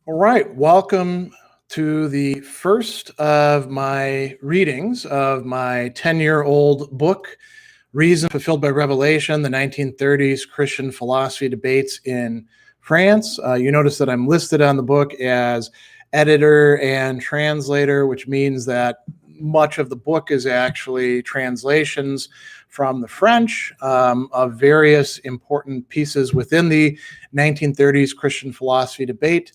All right, welcome to the first of my readings of my 10-year-old book, Reason Fulfilled by Revelation, the 1930s Christian Philosophy Debates in France. You notice that I'm listed on the book as editor and translator, which means that much of the book is actually translations from the French of various important pieces within the 1930s Christian philosophy debate.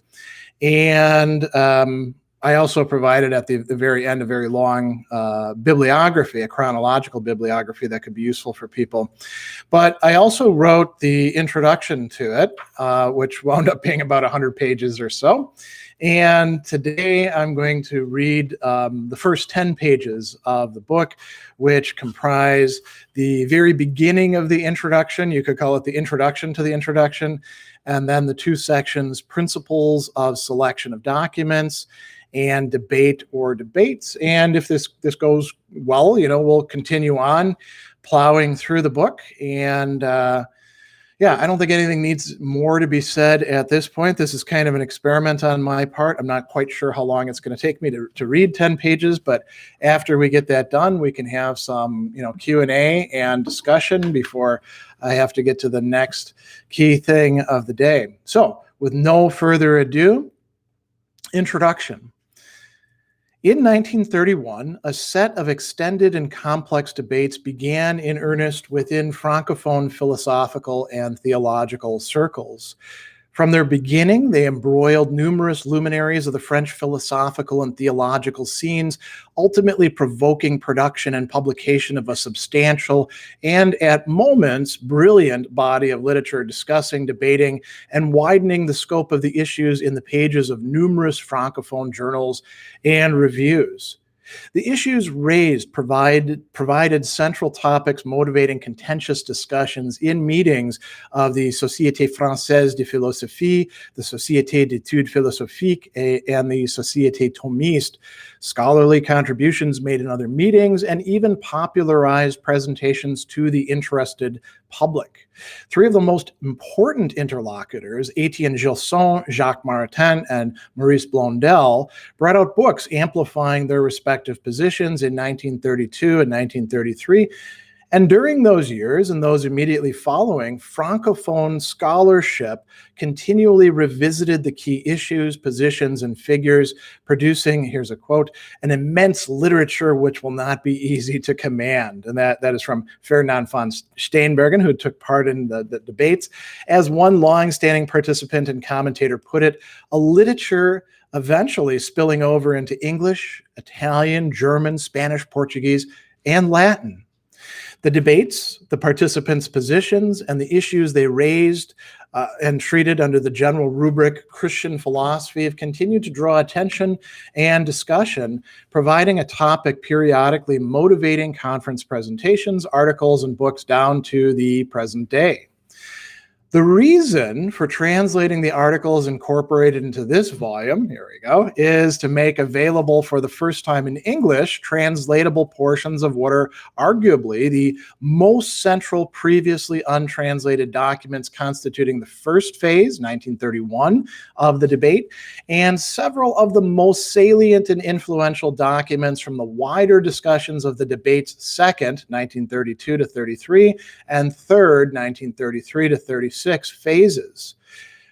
And I also provided at the very end a very long bibliography, a chronological bibliography that could be useful for people. But I also wrote the introduction to it, which wound up being about 100 pages or so. And today I'm going to read the first 10 pages of the book, which comprise the very beginning of the introduction. You could call it the introduction to the introduction. And then the two sections, principles of selection of documents and debate or debates. And if this goes well, we'll continue on plowing through the book. And I don't think anything needs more to be said at this point. This is kind of an experiment on my part. I'm not quite sure how long it's going to take me to read 10 pages, but after we get that done, we can have some, Q&A and discussion before I have to get to the next key thing of the day. So with no further ado, introduction. In 1931, a set of extended and complex debates began in earnest within Francophone philosophical and theological circles. From their beginning, they embroiled numerous luminaries of the French philosophical and theological scenes, ultimately provoking production and publication of a substantial and, at moments, brilliant body of literature discussing, debating, and widening the scope of the issues in the pages of numerous Francophone journals and reviews. The issues raised provided central topics motivating contentious discussions in meetings of the Société Française de Philosophie, the Société d'études philosophiques, and the Société Thomiste, scholarly contributions made in other meetings, and even popularized presentations to the interested public. Three of the most important interlocutors, Étienne Gilson, Jacques Maritain, and Maurice Blondel, brought out books amplifying their respective positions in 1932 and 1933. And during those years and those immediately following, Francophone scholarship continually revisited the key issues, positions, and figures, producing, here's a quote, an immense literature which will not be easy to command. And that is from Ferdinand von Steenbergen, who took part in the debates. As one long-standing participant and commentator put it, a literature eventually spilling over into English, Italian, German, Spanish, Portuguese, and Latin. The debates, the participants' positions, and the issues they raised and treated under the general rubric Christian philosophy have continued to draw attention and discussion, providing a topic periodically motivating conference presentations, articles, and books down to the present day. The reason for translating the articles incorporated into this volume, here we go, is to make available for the first time in English translatable portions of what are arguably the most central previously untranslated documents constituting the first phase, 1931, of the debate, and several of the most salient and influential documents from the wider discussions of the debate's second, 1932 to 33, and third, 1933 to 36, phases.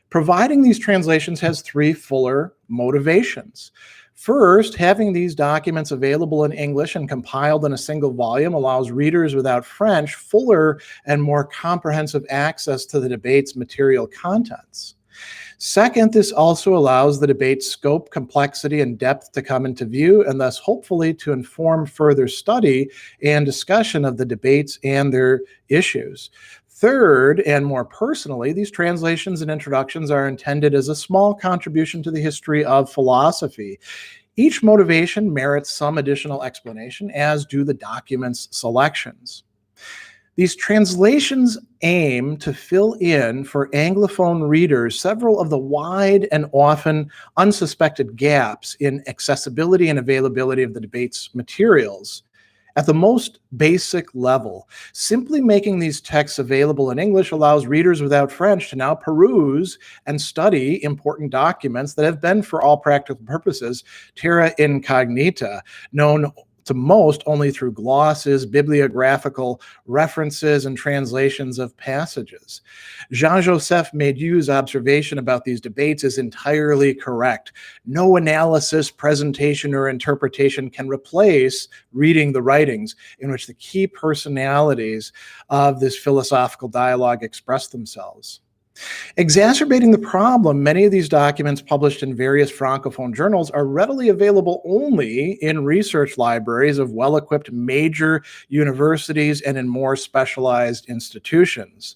Providing these translations has three fuller motivations. First, having these documents available in English and compiled in a single volume allows readers without French fuller and more comprehensive access to the debate's material contents. Second, this also allows the debate's scope, complexity, and depth to come into view, and thus hopefully to inform further study and discussion of the debates and their issues. Third, and more personally, these translations and introductions are intended as a small contribution to the history of philosophy. Each motivation merits some additional explanation, as do the document's selections. These translations aim to fill in for Anglophone readers several of the wide and often unsuspected gaps in accessibility and availability of the debate's materials. At the most basic level, simply making these texts available in English allows readers without French to now peruse and study important documents that have been, for all practical purposes, terra incognita, known to most only through glosses, bibliographical references, and translations of passages. Jean-Joseph Médieu's observation about these debates is entirely correct. No analysis, presentation, or interpretation can replace reading the writings in which the key personalities of this philosophical dialogue express themselves. Exacerbating the problem, many of these documents published in various Francophone journals are readily available only in research libraries of well-equipped major universities and in more specialized institutions.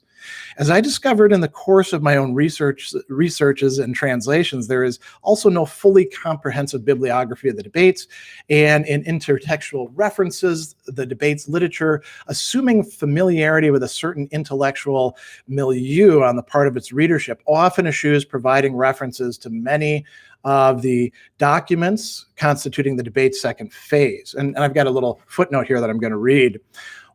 As I discovered in the course of my own researches and translations, there is also no fully comprehensive bibliography of the debates, and in intertextual references, the debates literature, assuming familiarity with a certain intellectual milieu on the part of its readership, often eschews providing references to many of the documents constituting the debate's second phase. And I've got a little footnote here that I'm going to read.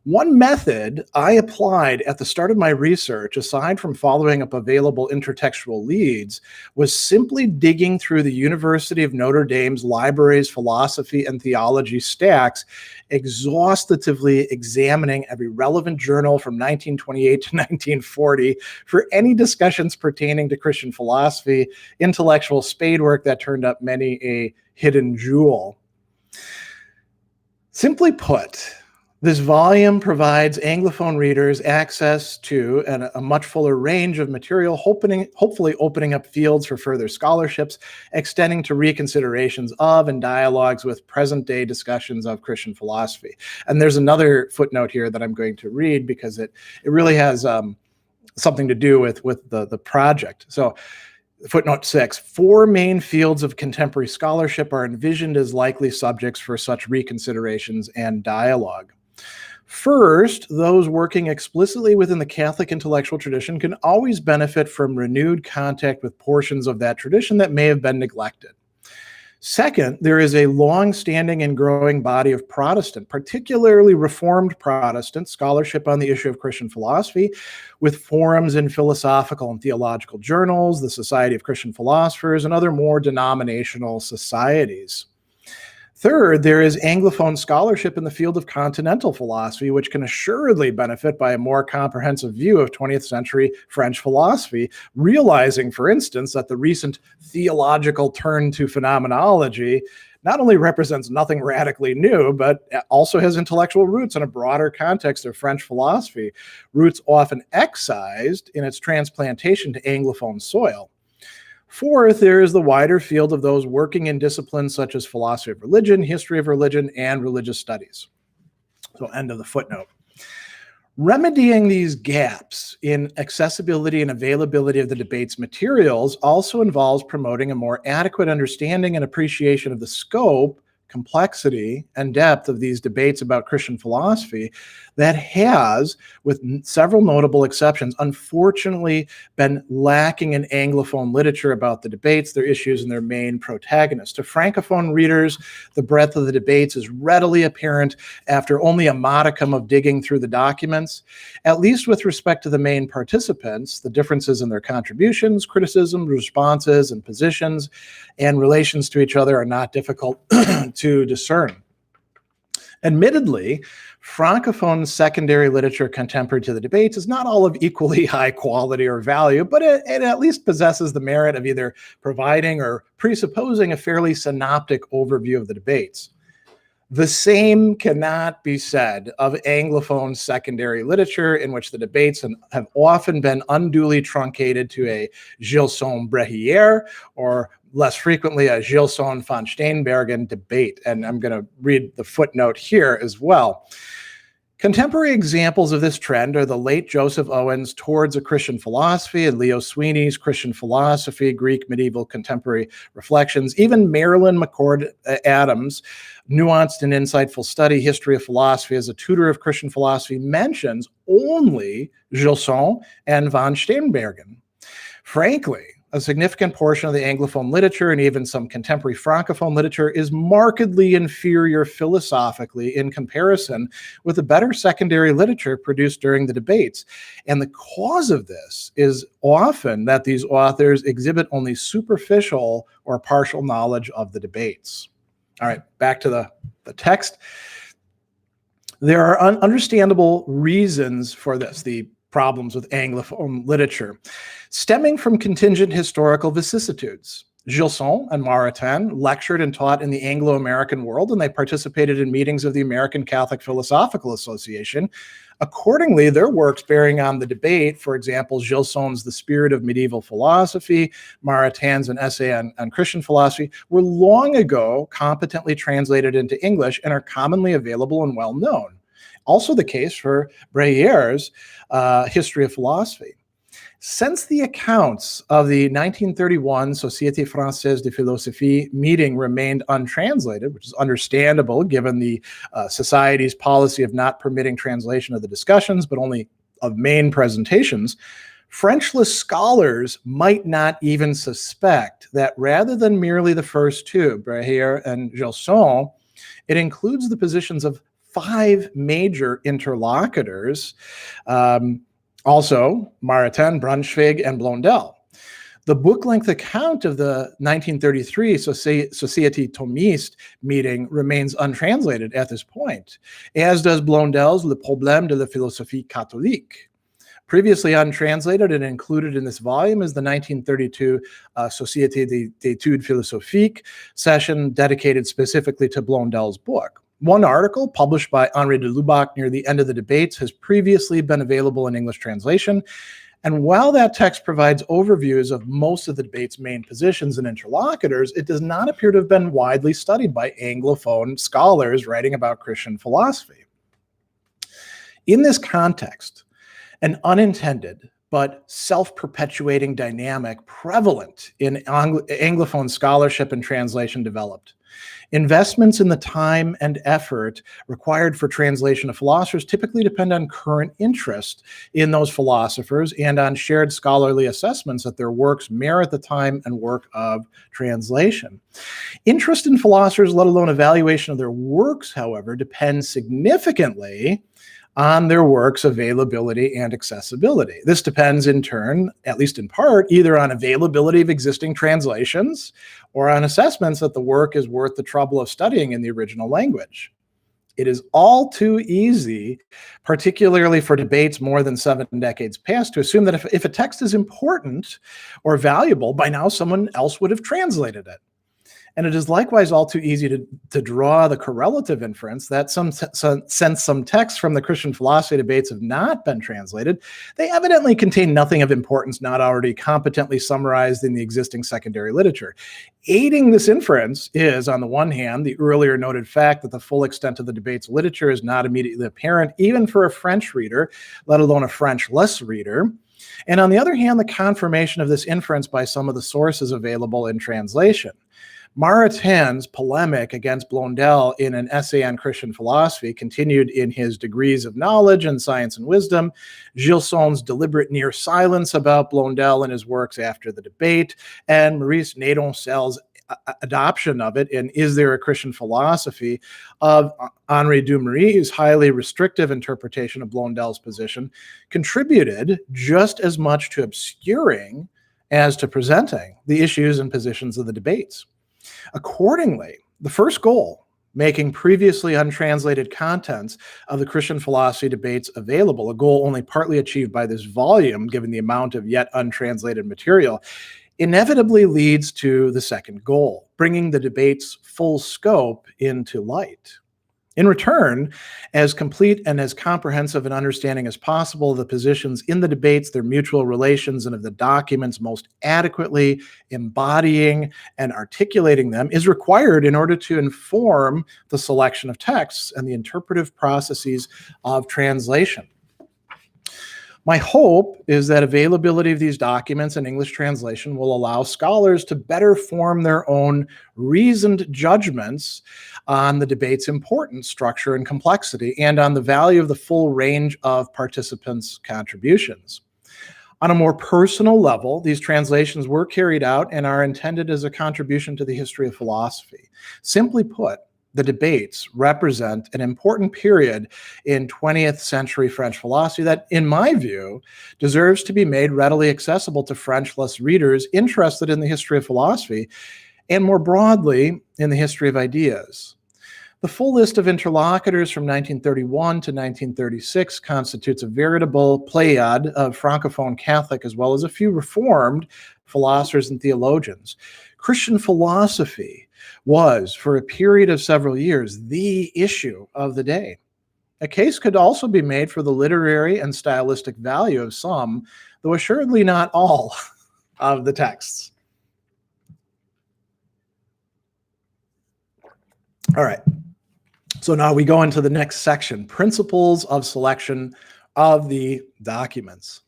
One method I applied at the start of my research, aside from following up available intertextual leads, was simply digging through the University of Notre Dame's library's philosophy and theology stacks, exhaustively examining every relevant journal from 1928 to 1940 for any discussions pertaining to Christian philosophy, intellectual spadework that turned up many a hidden jewel. Simply put, this volume provides Anglophone readers access to a much fuller range of material, hopefully opening up fields for further scholarships, extending to reconsiderations of and dialogues with present-day discussions of Christian philosophy. And there's another footnote here that I'm going to read because it really has something to do with the project. So, footnote 6, 4 main fields of contemporary scholarship are envisioned as likely subjects for such reconsiderations and dialogue. First, those working explicitly within the Catholic intellectual tradition can always benefit from renewed contact with portions of that tradition that may have been neglected. Second, there is a long-standing and growing body of Protestant, particularly Reformed Protestant, scholarship on the issue of Christian philosophy, with forums in philosophical and theological journals, the Society of Christian Philosophers, and other more denominational societies. Third, there is Anglophone scholarship in the field of continental philosophy, which can assuredly benefit by a more comprehensive view of 20th century French philosophy, realizing, for instance, that the recent theological turn to phenomenology not only represents nothing radically new, but also has intellectual roots in a broader context of French philosophy, roots often excised in its transplantation to Anglophone soil. Fourth, there is the wider field of those working in disciplines such as philosophy of religion, history of religion, and religious studies. So, end of the footnote. Remedying these gaps in accessibility and availability of the debate's materials also involves promoting a more adequate understanding and appreciation of the scope, complexity, and depth of these debates about Christian philosophy that has, with several notable exceptions, unfortunately been lacking in Anglophone literature about the debates, their issues, and their main protagonists. To Francophone readers, the breadth of the debates is readily apparent after only a modicum of digging through the documents. At least with respect to the main participants, the differences in their contributions, criticisms, responses, and positions, and relations to each other are not difficult to discern. Admittedly, Francophone secondary literature contemporary to the debates is not all of equally high quality or value, but it at least possesses the merit of either providing or presupposing a fairly synoptic overview of the debates. The same cannot be said of Anglophone secondary literature, in which the debates have often been unduly truncated to a Gilson Brehier, or less frequently a Gilson von Steenbergen debate. And I'm going to read the footnote here as well. Contemporary examples of this trend are the late Joseph Owen's Towards a Christian Philosophy and Leo Sweeney's Christian Philosophy, Greek Medieval Contemporary Reflections, even Marilyn McCord Adams' Nuanced and Insightful Study, History of Philosophy as a Tutor of Christian Philosophy mentions only Gilson and von Steenbergen. Frankly, a significant portion of the Anglophone literature and even some contemporary Francophone literature is markedly inferior philosophically in comparison with the better secondary literature produced during the debates. And the cause of this is often that these authors exhibit only superficial or partial knowledge of the debates. All right, back to the text. There are understandable reasons for this, the problems with Anglophone literature, stemming from contingent historical vicissitudes. Gilson and Maritain lectured and taught in the Anglo-American world, and they participated in meetings of the American Catholic Philosophical Association. Accordingly, their works bearing on the debate, for example, Gilson's The Spirit of Medieval Philosophy, Maritain's An Essay on Christian Philosophy, were long ago competently translated into English and are commonly available and well known. Also the case for Breyer's History of Philosophy. Since the accounts of the 1931 Société Française de Philosophie meeting remained untranslated, which is understandable given the Society's policy of not permitting translation of the discussions, but only of main presentations, Frenchless scholars might not even suspect that rather than merely the first two, Breyer and Gilson, it includes the positions of 5 major interlocutors, also Maritain, Braunschweig, and Blondel. The book-length account of the 1933 Société Thomiste meeting remains untranslated at this point, as does Blondel's Le Problème de la Philosophie Catholique. Previously untranslated and included in this volume is the 1932 Société d'études philosophiques session dedicated specifically to Blondel's book. One article published by Henri de Lubac near the end of the debates has previously been available in English translation. And while that text provides overviews of most of the debate's main positions and interlocutors, it does not appear to have been widely studied by Anglophone scholars writing about Christian philosophy. In this context, an unintended but self-perpetuating dynamic prevalent in Anglophone scholarship and translation developed. Investments in the time and effort required for translation of philosophers typically depend on current interest in those philosophers and on shared scholarly assessments that their works merit the time and work of translation. Interest in philosophers, let alone evaluation of their works, however, depends significantly on their work's availability and accessibility. This depends in turn, at least in part, either on availability of existing translations or on assessments that the work is worth the trouble of studying in the original language. It is all too easy, particularly for debates more than 7 decades past, to assume that if a text is important or valuable, by now someone else would have translated it. And it is likewise all too easy to draw the correlative inference that since some texts from the Christian philosophy debates have not been translated, they evidently contain nothing of importance not already competently summarized in the existing secondary literature. Aiding this inference is, on the one hand, the earlier noted fact that the full extent of the debate's literature is not immediately apparent, even for a French reader, let alone a French-less reader. And on the other hand, the confirmation of this inference by some of the sources available in translation. Maritain's polemic against Blondel in An Essay on Christian Philosophy continued in his Degrees of Knowledge and Science and Wisdom, Gilson's deliberate near silence about Blondel and his works after the debate, and Maurice Nadoncel's adoption of it in Is There a Christian Philosophy of Henri Dumery's highly restrictive interpretation of Blondel's position contributed just as much to obscuring as to presenting the issues and positions of the debates. Accordingly, the first goal, making previously untranslated contents of the Christian philosophy debates available, a goal only partly achieved by this volume, given the amount of yet untranslated material, inevitably leads to the second goal, bringing the debate's full scope into light. In return, as complete and as comprehensive an understanding as possible of the positions in the debates, their mutual relations, and of the documents most adequately embodying and articulating them is required in order to inform the selection of texts and the interpretive processes of translation. My hope is that availability of these documents in English translation will allow scholars to better form their own reasoned judgments on the debate's importance, structure, and complexity, and on the value of the full range of participants' contributions. On a more personal level, these translations were carried out and are intended as a contribution to the history of philosophy. Simply put, the debates represent an important period in 20th century French philosophy that, in my view, deserves to be made readily accessible to Frenchless readers interested in the history of philosophy and, more broadly, in the history of ideas. The full list of interlocutors from 1931 to 1936 constitutes a veritable pleiad of Francophone Catholic as well as a few Reformed philosophers and theologians. Christian philosophy was, for a period of several years, the issue of the day. A case could also be made for the literary and stylistic value of some, though assuredly not all, of the texts. All right. So now we go into the next section, principles of selection of the documents.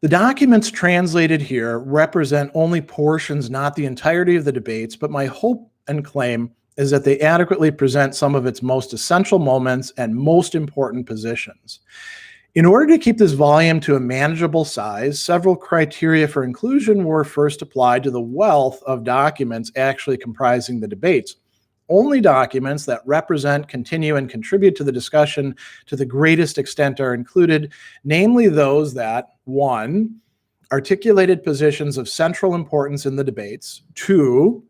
The documents translated here represent only portions, not the entirety of the debates, but my hope and claim is that they adequately present some of its most essential moments and most important positions. In order to keep this volume to a manageable size, several criteria for inclusion were first applied to the wealth of documents actually comprising the debates. Only documents that represent, continue, and contribute to the discussion to the greatest extent are included, namely those that, 1, articulated positions of central importance in the debates, 2,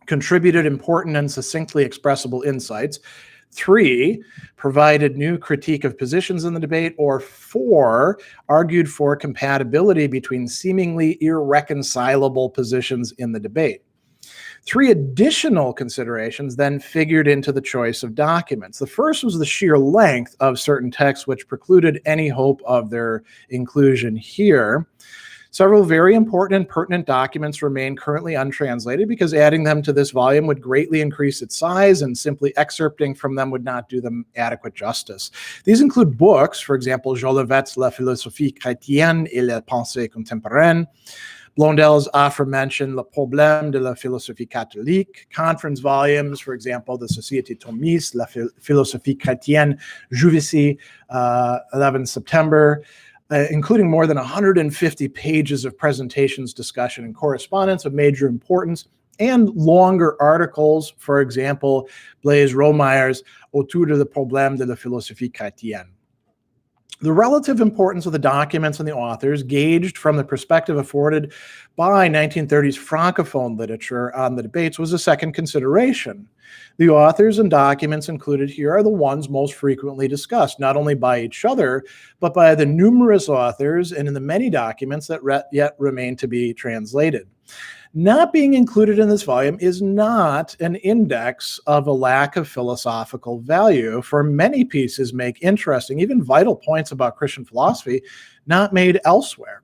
contributed important and succinctly expressible insights, 3, provided new critique of positions in the debate, or 4, argued for compatibility between seemingly irreconcilable positions in the debate. 3 additional considerations then figured into the choice of documents. The first was the sheer length of certain texts, which precluded any hope of their inclusion here. Several very important and pertinent documents remain currently untranslated because adding them to this volume would greatly increase its size, and simply excerpting from them would not do them adequate justice. These include books, for example, Jolivet's La philosophie chrétienne et la pensée contemporaine, Blondel's aforementioned Le Problème de la philosophie catholique, conference volumes, for example, the Société Thomiste, La philosophie chrétienne, Juvisy, 11 September, including more than 150 pages of presentations, discussion, and correspondence of major importance, and longer articles, for example, Blaise Rohmeyer's Autour de le Problème de la philosophie chrétienne. The relative importance of the documents and the authors, gauged from the perspective afforded by 1930s Francophone literature on the debates, was a second consideration. The authors and documents included here are the ones most frequently discussed, not only by each other, but by the numerous authors and in the many documents that yet remain to be translated. Not being included in this volume is not an index of a lack of philosophical value, for many pieces make interesting, even vital points about Christian philosophy not made elsewhere.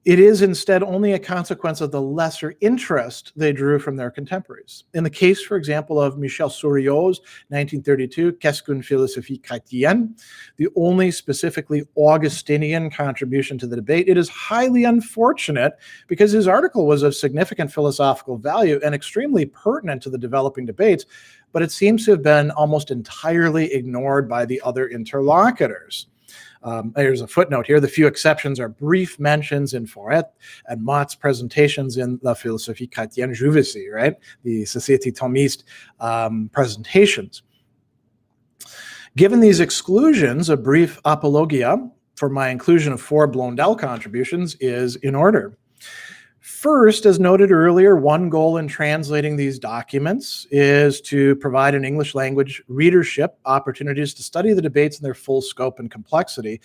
It is instead only a consequence of the lesser interest they drew from their contemporaries. In the case, for example, of Michel Souriau's 1932 Qu'est-ce qu'une philosophie chrétienne, the only specifically Augustinian contribution to the debate, it is highly unfortunate because his article was of significant philosophical value and extremely pertinent to the developing debates, but it seems to have been almost entirely ignored by the other interlocutors. There's a footnote here. The few exceptions are brief mentions in Foret and Mott's presentations in La philosophie chrétienne Juvisy, right? The Société Thomiste presentations. Given these exclusions, a brief apologia for my inclusion of 4 Blondel contributions is in order. First, as noted earlier, one goal in translating these documents is to provide an English language readership opportunities to study the debates in their full scope and complexity.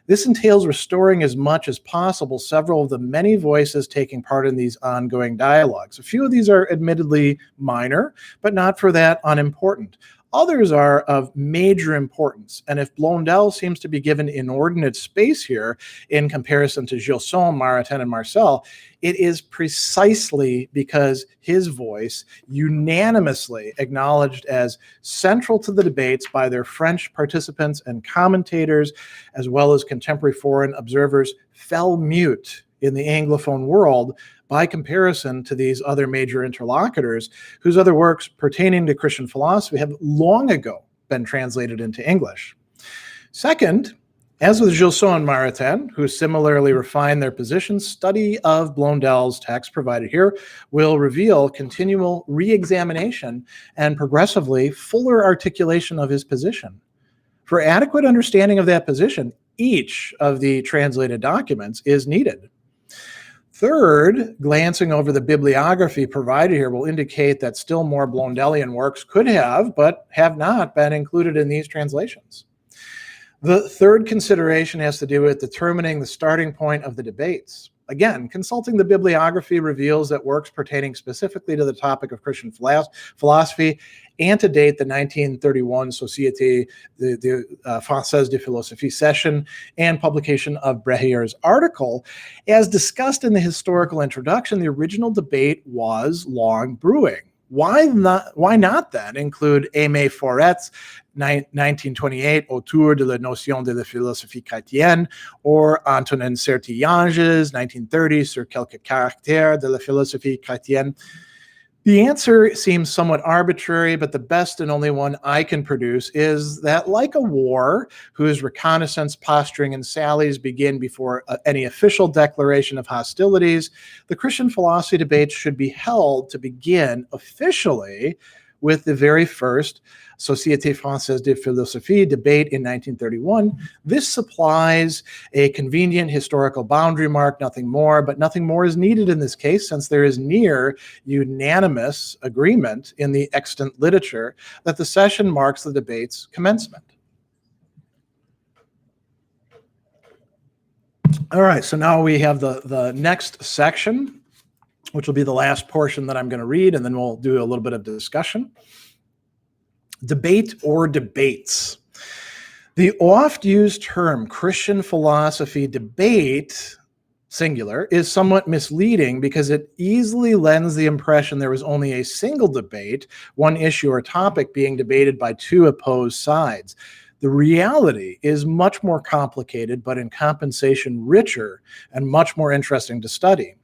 This entails restoring as much as possible several of the many voices taking part in these ongoing dialogues. A few of these are admittedly minor, but not for that unimportant. Others are of major importance, and if Blondel seems to be given inordinate space here in comparison to Gilson, Maritain, and Marcel, it is precisely because his voice, unanimously acknowledged as central to the debates by their French participants and commentators, as well as contemporary foreign observers, fell mute in the Anglophone world by comparison to these other major interlocutors whose other works pertaining to Christian philosophy have long ago been translated into English. Second, As with Gilson and Maritain, who similarly refine their positions, study of Blondel's text provided here will reveal continual re-examination and progressively fuller articulation of his position. For adequate understanding of that position, each of the translated documents is needed. Third, glancing over the bibliography provided here will indicate that still more Blondelian works could have, but have not been included in these translations. The third consideration has to do with determining the starting point of the debates. Again, consulting the bibliography reveals that works pertaining specifically to the topic of Christian philosophy antedate the 1931 Société Française de Philosophie session and publication of Brehier's article. As discussed in the historical introduction, the original debate was long brewing. Why not then include Aimé Forret's 1928 Autour de la notion de la philosophie chrétienne or Antonin Sertillange's 1930 Sur quelques caractères de la philosophie chrétienne? The answer seems somewhat arbitrary, but the best and only one I can produce is that, like a war whose reconnaissance, posturing, and sallies begin before any official declaration of hostilities, the Christian philosophy debates should be held to begin officially with the very first Société Française de Philosophie debate in 1931. This supplies a convenient historical boundary mark, nothing more, but nothing more is needed in this case since there is near unanimous agreement in the extant literature that the session marks the debate's commencement. All right, so now we have the next section, which will be the last portion that I'm going to read, and then we'll do a little bit of discussion. Debate or debates. The oft-used term Christian philosophy debate, singular, is somewhat misleading because it easily lends the impression there was only a single debate, one issue or topic being debated by two opposed sides. The reality is much more complicated, but in compensation richer and much more interesting to study.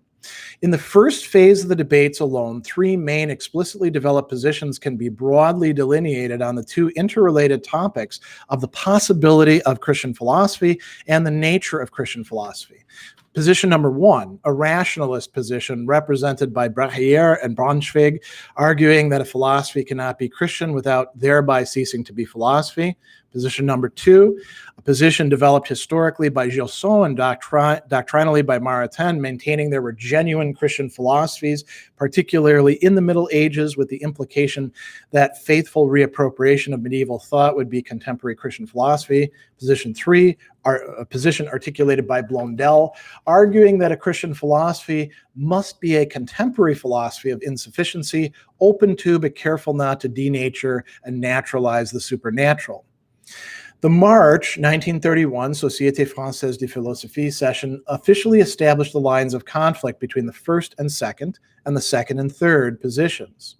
In the first phase of the debates alone, three main explicitly developed positions can be broadly delineated on the two interrelated topics of the possibility of Christian philosophy and the nature of Christian philosophy. Position number one, a rationalist position represented by Brehier and Braunschweig, arguing that a philosophy cannot be Christian without thereby ceasing to be philosophy. Position number two, a position developed historically by Gilson and doctrinally by Maritain, maintaining there were genuine Christian philosophies, particularly in the Middle Ages, with the implication that faithful reappropriation of medieval thought would be contemporary Christian philosophy. Position three, a position articulated by Blondel, arguing that a Christian philosophy must be a contemporary philosophy of insufficiency, open to but careful not to denature and naturalize the supernatural. The March 1931 Société Française de Philosophie session officially established the lines of conflict between the first and the second and third positions.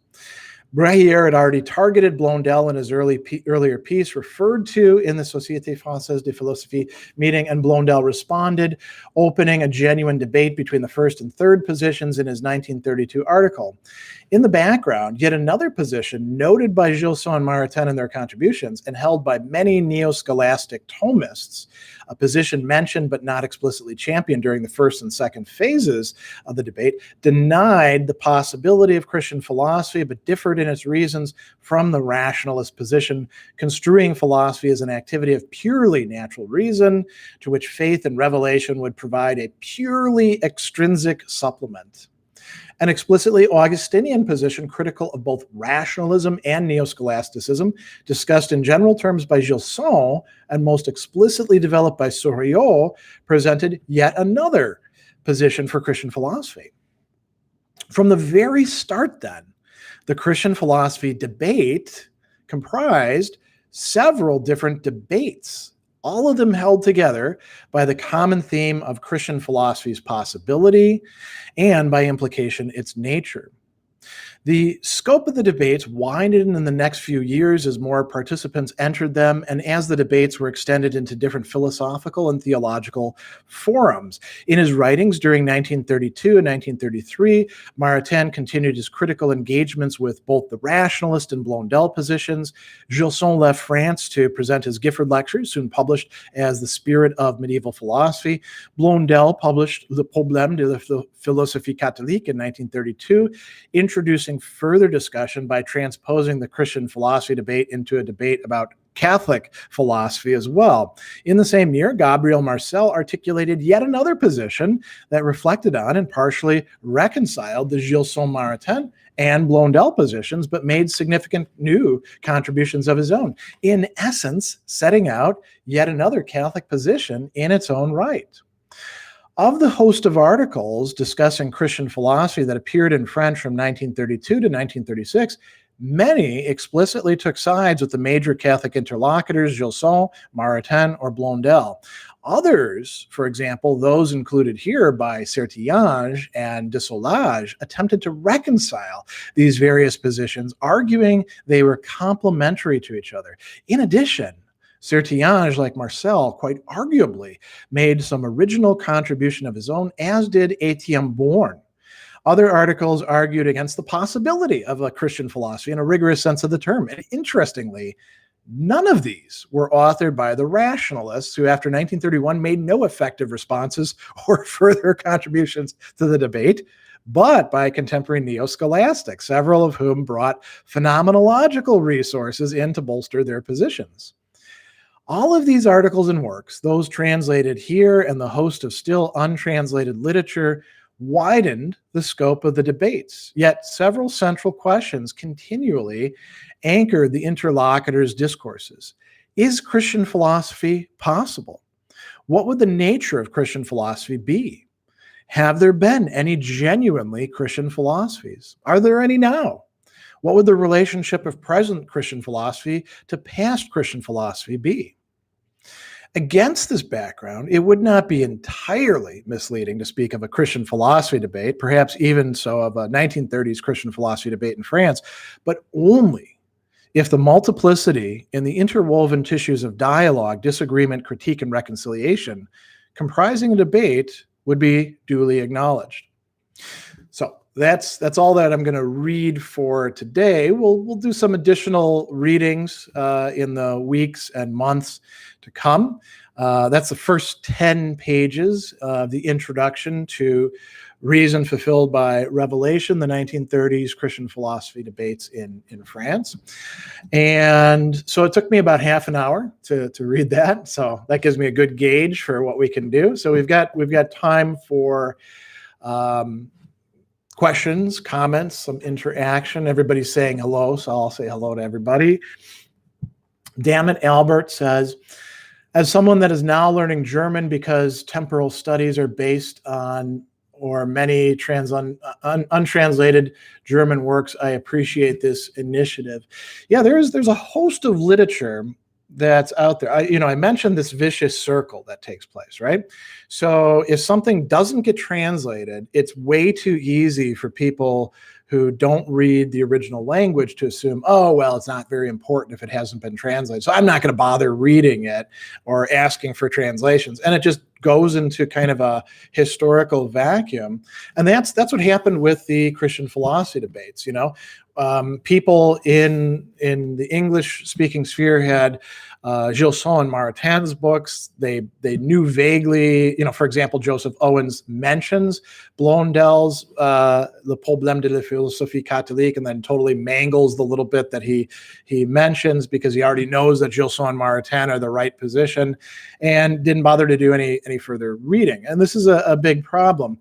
Brehier had already targeted Blondel in his earlier piece referred to in the Société Française de Philosophie meeting, and Blondel responded, opening a genuine debate between the first and third positions in his 1932 article. In the background, yet another position noted by Gilson and Maritain in their contributions and held by many neo-scholastic Thomists, a position mentioned but not explicitly championed during the first and second phases of the debate, denied the possibility of Christian philosophy but differed in its reasons from the rationalist position, construing philosophy as an activity of purely natural reason to which faith and revelation would provide a purely extrinsic supplement. An explicitly Augustinian position critical of both rationalism and neo-scholasticism, discussed in general terms by Gilson and most explicitly developed by Souriau, presented yet another position for Christian philosophy. From the very start, then, the Christian philosophy debate comprised several different debates, all of them held together by the common theme of Christian philosophy's possibility and, by implication, its nature. The scope of the debates widened in the next few years as more participants entered them and as the debates were extended into different philosophical and theological forums. In his writings during 1932 and 1933, Maritain continued his critical engagements with both the rationalist and Blondel positions. Gilson left France to present his Gifford lectures, soon published as The Spirit of Medieval Philosophy. Blondel published Le Problème de la Philosophie Catholique in 1932, introducing further discussion by transposing the Christian philosophy debate into a debate about Catholic philosophy as well. In the same year, Gabriel Marcel articulated yet another position that reflected on and partially reconciled the Gilson-Maritain and Blondel positions, but made significant new contributions of his own, in essence, setting out yet another Catholic position in its own right. Of the host of articles discussing Christian philosophy that appeared in French from 1932 to 1936, many explicitly took sides with the major Catholic interlocutors, Gilson, Maritain, or Blondel. Others, for example, those included here by Sertillanges and Desolage, attempted to reconcile these various positions, arguing they were complementary to each other. In addition, Sertillanges, like Marcel, quite arguably made some original contribution of his own, as did Etienne Born. Other articles argued against the possibility of a Christian philosophy in a rigorous sense of the term. And interestingly, none of these were authored by the rationalists who, after 1931, made no effective responses or further contributions to the debate, but by contemporary neo-scholastics, several of whom brought phenomenological resources in to bolster their positions. All of these articles and works, those translated here and the host of still untranslated literature, widened the scope of the debates. Yet several central questions continually anchored the interlocutors' discourses. Is Christian philosophy possible? What would the nature of Christian philosophy be? Have there been any genuinely Christian philosophies? Are there any now? What would the relationship of present Christian philosophy to past Christian philosophy be? Against this background, it would not be entirely misleading to speak of a Christian philosophy debate, perhaps even so of a 1930s Christian philosophy debate in France, but only if the multiplicity in the interwoven tissues of dialogue, disagreement, critique, and reconciliation comprising a debate would be duly acknowledged. So that's all that I'm going to read for today. We'll do some additional readings in the weeks and months to come. That's the first 10 pages of the introduction to Reason Fulfilled by Revelation, the 1930s Christian philosophy debates in France. And so it took me about half an hour to read that. So that gives me a good gauge for what we can do. So we've got time for questions, comments, some interaction. Everybody's saying hello, so I'll say hello to everybody. Dammit Albert says, as someone that is now learning German because temporal studies are based on or many untranslated German works, I appreciate this initiative. Yeah, there's a host of literature that's out there. I mentioned this vicious circle that takes place, right? So if something doesn't get translated, it's way too easy for people who don't read the original language to assume, oh, well, it's not very important if it hasn't been translated, so I'm not going to bother reading it or asking for translations. And it just goes into kind of a historical vacuum. And that's what happened with the Christian philosophy debates. People in the English-speaking sphere had Gilson and Maritain's books. They knew vaguely, for example, Joseph Owens mentions Blondel's Le Problème de la Philosophie Catholique and then totally mangles the little bit that he mentions because he already knows that Gilson and Maritain are the right position and didn't bother to do any further reading. And this is a big problem.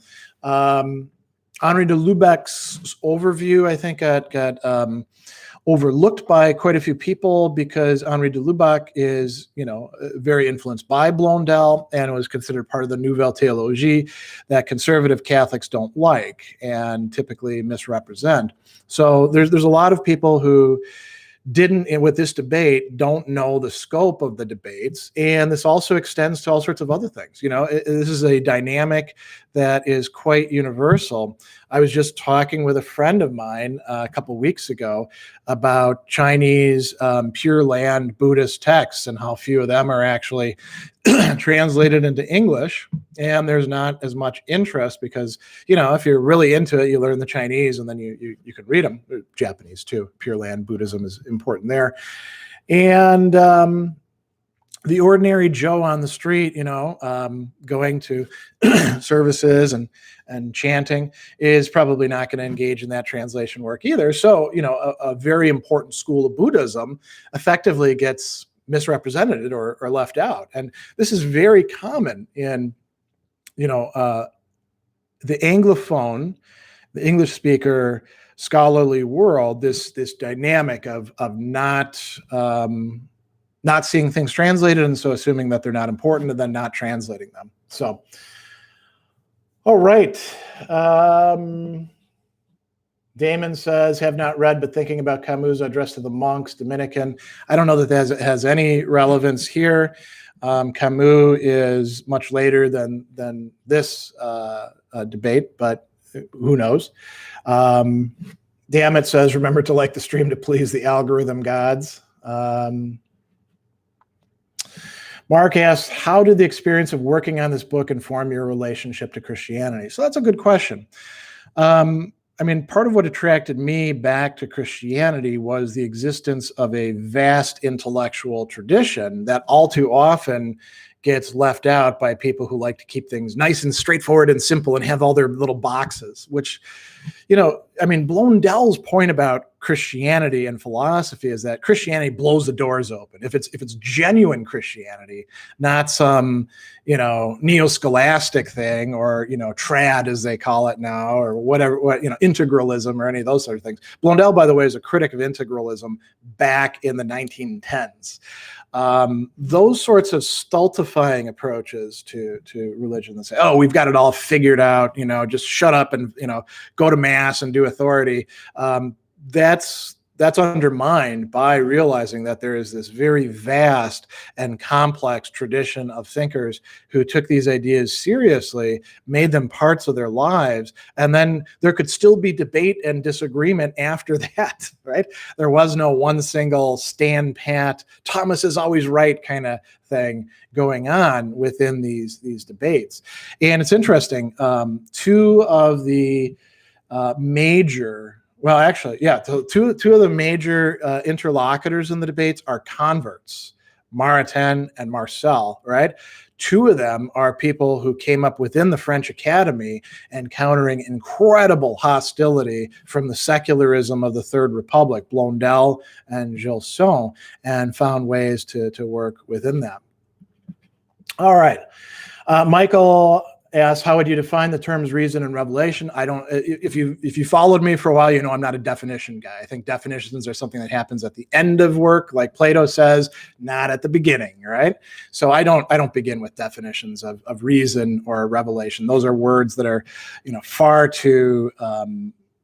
Henri de Lubec's overview, I think, got overlooked by quite a few people because Henri de Lubac is, very influenced by Blondel and was considered part of the Nouvelle Théologie that conservative Catholics don't like and typically misrepresent. So there's a lot of people who with this debate, don't know the scope of the debates. And this also extends to all sorts of other things. This is a dynamic, that is quite universal. I was just talking with a friend of mine a couple weeks ago about Chinese Pure Land Buddhist texts and how few of them are actually translated into English. And there's not as much interest because, if you're really into it, you learn the Chinese and then you can read them. Japanese too. Pure Land Buddhism is important there. And the ordinary Joe on the street, going to services and chanting is probably not going to engage in that translation work either. So, a very important school of Buddhism effectively gets misrepresented or left out. And this is very common in, the Anglophone, the English speaker scholarly world, this dynamic of not seeing things translated, and so assuming that they're not important and then not translating them. So, all right. Damon says, have not read, but thinking about Camus' address to the monks, Dominican. I don't know that has any relevance here. Camus is much later than this debate, but who knows? Dammit says, remember to like the stream to please the algorithm gods. Mark asks, how did the experience of working on this book inform your relationship to Christianity? So that's a good question. Part of what attracted me back to Christianity was the existence of a vast intellectual tradition that all too often gets left out by people who like to keep things nice and straightforward and simple and have all their little boxes, which, Blondell's point about Christianity and philosophy is that Christianity blows the doors open. If it's genuine Christianity, not some, neo-scholastic thing or, trad as they call it now, or whatever, integralism or any of those sort of things. Blondell, by the way, is a critic of integralism back in the 1910s. Those sorts of stultifying approaches to religion that say, oh, we've got it all figured out, just shut up and, go to mass and do authority. That's undermined by realizing that there is this very vast and complex tradition of thinkers who took these ideas seriously, made them parts of their lives, and then there could still be debate and disagreement after that, right? There was no one single stand pat, Thomas is always right kind of thing going on within these debates. And it's interesting, two of the major two of the major interlocutors in the debates are converts, Maritain and Marcel, right? Two of them are people who came up within the French Academy encountering incredible hostility from the secularism of the Third Republic, Blondel and Gilson, and found ways to work within them. All right. Michael asks, how would you define the terms reason and revelation? If you followed me for a while, I'm not a definition guy. I think definitions are something that happens at the end of work, like Plato says, not at the beginning, right? So I don't begin with definitions of reason or revelation. Those are words that are, far too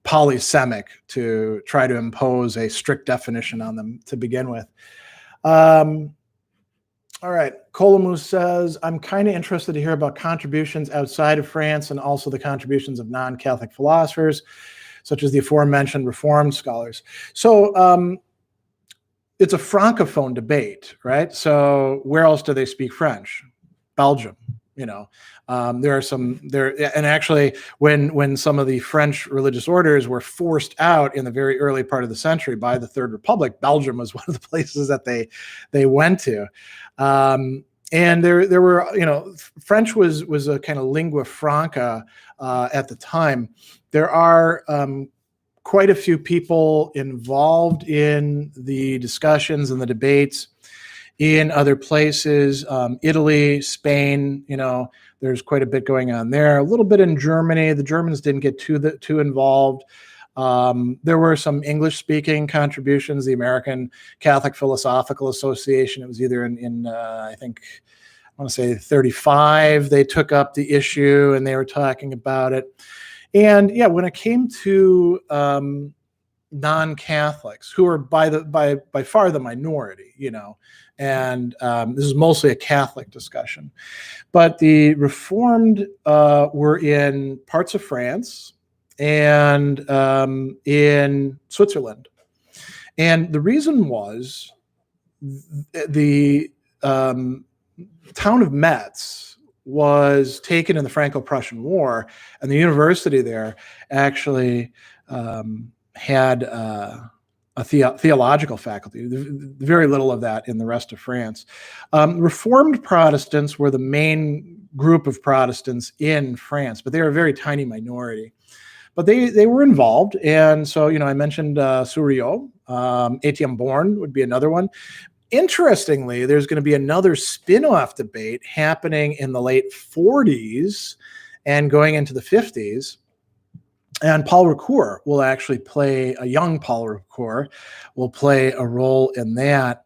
polysemic to try to impose a strict definition on them to begin with. All right. Colomus says, I'm kind of interested to hear about contributions outside of France and also the contributions of non-Catholic philosophers, such as the aforementioned Reformed scholars. So it's a Francophone debate, right? So where else do they speak French? Belgium. There are some there, and actually when some of the French religious orders were forced out in the very early part of the century by the Third Republic, Belgium was one of the places that they went to. And there were, French was a kind of lingua franca at the time. There are quite a few people involved in the discussions and the debates in other places, Italy, Spain, there's quite a bit going on there. A little bit in Germany. The Germans didn't get too involved. There were some English-speaking contributions. The American Catholic Philosophical Association, it was either in I think, I want to say 35, they took up the issue and they were talking about it. And yeah, when it came to non-Catholics, who are by far the minority, and this is mostly a Catholic discussion. But the Reformed were in parts of France and in Switzerland. And the reason was the town of Metz was taken in the Franco-Prussian War, and the university there actually had a theological faculty. Very little of that in the rest of France. Reformed Protestants were the main group of Protestants in France, but they were a very tiny minority. But they were involved, and so I mentioned Souriau. Etienne Born would be another one. Interestingly, there's going to be another spin-off debate happening in the late 40s and going into the 50s. And Paul Ricoeur will actually play, a young Paul Ricoeur will play a role in that.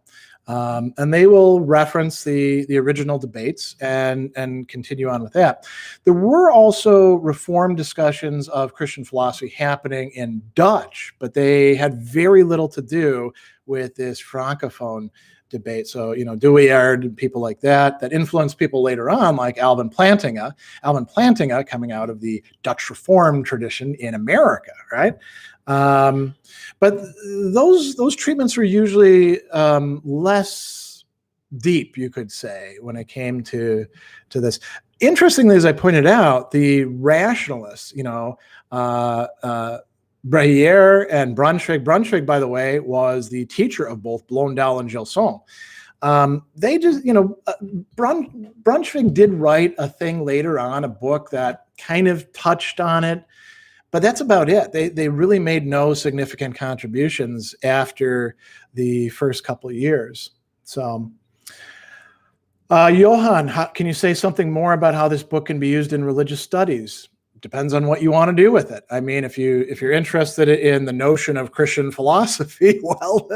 And they will reference the original debates and continue on with that. There were also Reformed discussions of Christian philosophy happening in Dutch, but they had very little to do with this Francophone debate. So, Douillard and people like that influenced people later on, like Alvin Plantinga coming out of the Dutch Reformed tradition in America, right? But those treatments were usually less deep, you could say, when it came to this. Interestingly, as I pointed out, the rationalists, Brehier and Brunswick, by the way, was the teacher of both Blondel and Gilson. They just, Brunswick did write a thing later on, a book that kind of touched on it, but that's about it. They really made no significant contributions after the first couple of years. So, Johan, can you say something more about how this book can be used in religious studies? Depends on what you want to do with it. I mean, if you're interested in the notion of Christian philosophy, well,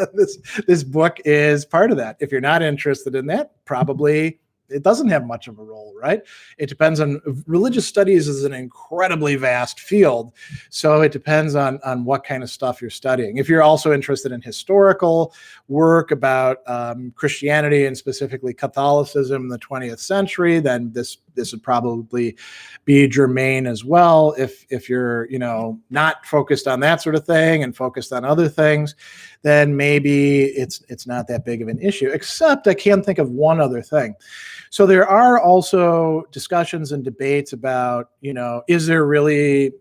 this book is part of that. If you're not interested in that, probably it doesn't have much of a role, right? It depends on, religious studies is an incredibly vast field, so it depends on what kind of stuff you're studying. If you're also interested in historical work about Christianity and specifically Catholicism in the 20th century, then this would probably be germane as well. If you're not focused on that sort of thing and focused on other things, then maybe it's not that big of an issue. Except I can think of one other thing. So there are also discussions and debates about, is there really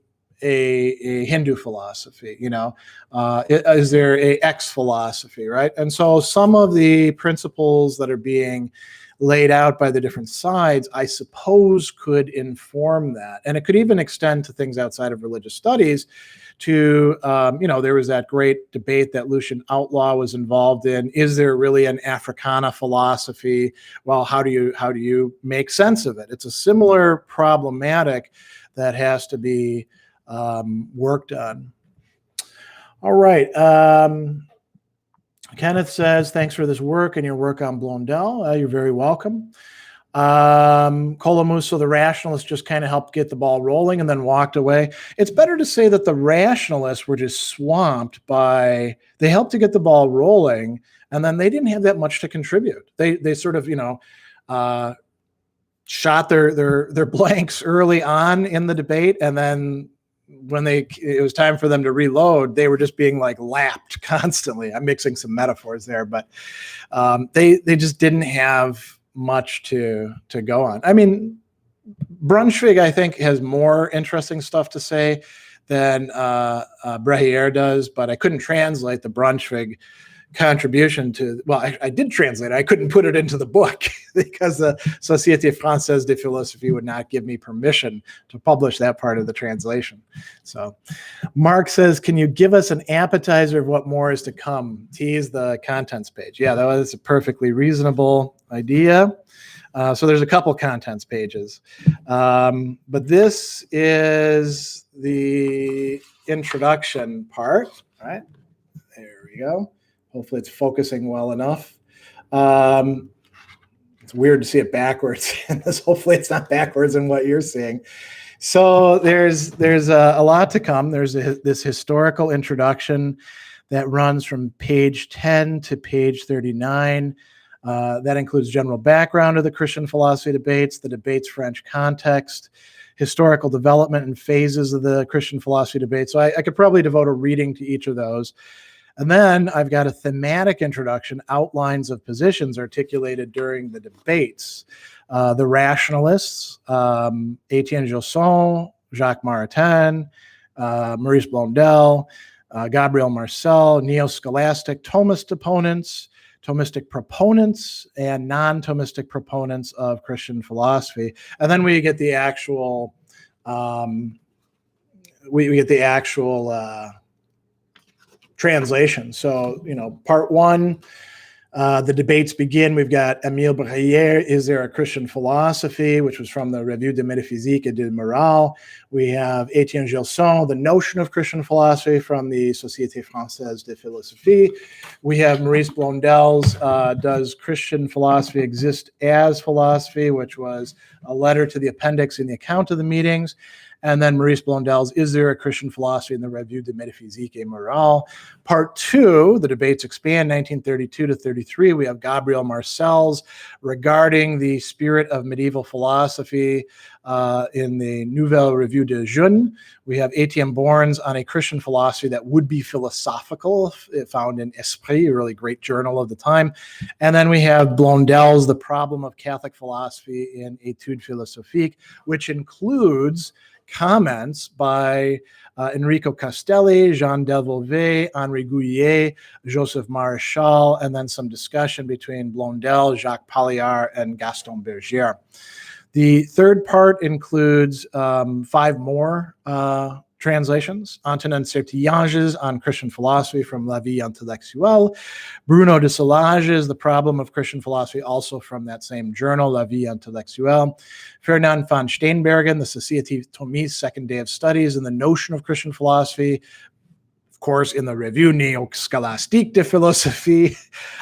a Hindu philosophy? Is there a X philosophy, right? And so some of the principles that are being laid out by the different sides, I suppose, could inform that. And it could even extend to things outside of religious studies to, there was that great debate that Lucian Outlaw was involved in. Is there really an Africana philosophy? Well, how do you make sense of it? It's a similar problematic that has to be worked on. All right. Kenneth says, thanks for this work and your work on Blondel. You're very welcome. Colomuso, the rationalists just kind of helped get the ball rolling and then walked away. It's better to say that the rationalists were just swamped by, they helped to get the ball rolling, and then they didn't have that much to contribute. They sort of, shot their blanks early on in the debate, and then when it was time for them to reload, they were just being lapped constantly. I'm mixing some metaphors there, but they just didn't have much to go on. I mean, Brunswick, I think, has more interesting stuff to say than Brehier does, but I couldn't translate the Brunswick contribution to, well, I did translate it. I couldn't put it into the book because the Société Française de Philosophie would not give me permission to publish that part of the translation. So Mark says, can you give us an appetizer of what more is to come? Tease the contents page. Yeah, that was a perfectly reasonable idea. So there's a couple contents pages. But this is the introduction part, right? There we go. Hopefully it's focusing well enough. It's weird to see it backwards. Hopefully it's not backwards in what you're seeing. So there's a lot to come. There's this historical introduction that runs from page 10 to page 39. That includes general background of the Christian philosophy debates, the debates' French context, historical development and phases of the Christian philosophy debate. So I could probably devote a reading to each of those. And then I've got a thematic introduction, outlines of positions articulated during the debates. The rationalists, Etienne Gilson, Jacques Maritain, Maurice Blondel, Gabriel Marcel, neo-scholastic Thomist opponents, Thomistic proponents, and non-Thomistic proponents of Christian philosophy. And then we get the actual, translation. So, part one, the debates begin. We've got Émile Breyer, Is There a Christian Philosophy?, which was from the Revue de Métaphysique et de Morale. We have Etienne Gilson, The Notion of Christian Philosophy, from the Société Française de Philosophie. We have Maurice Blondel's Does Christian Philosophy Exist as Philosophy?, which was a letter to the appendix in the account of the meetings. And then Maurice Blondel's Is There a Christian Philosophy, in the Revue de Métaphysique et Morale. Part two, the debates expand, 1932 to 33. We have Gabriel Marcel's Regarding the Spirit of Medieval Philosophy in the Nouvelle Revue de Jeune. We have Etienne Born's On a Christian Philosophy That Would Be Philosophical, found in Esprit, a really great journal of the time. And then we have Blondel's The Problem of Catholic Philosophy in Études Philosophiques, which includes comments by Enrico Castelli, Jean Delvolvé, Henri Gouillet, Joseph Maréchal, and then some discussion between Blondel, Jacques Palliard, and Gaston Berger. The third part includes 5 more translations. Antonin Sertillanges on Christian Philosophy from La Vie Intellectuelle. Bruno de Solages, The Problem of Christian Philosophy, also from that same journal, La Vie Intellectuelle. Fernand van Steenbergen, The Société Thomiste, Second Day of Studies, and the Notion of Christian Philosophy, of course, in the Revue Néo-Scholastique de Philosophie.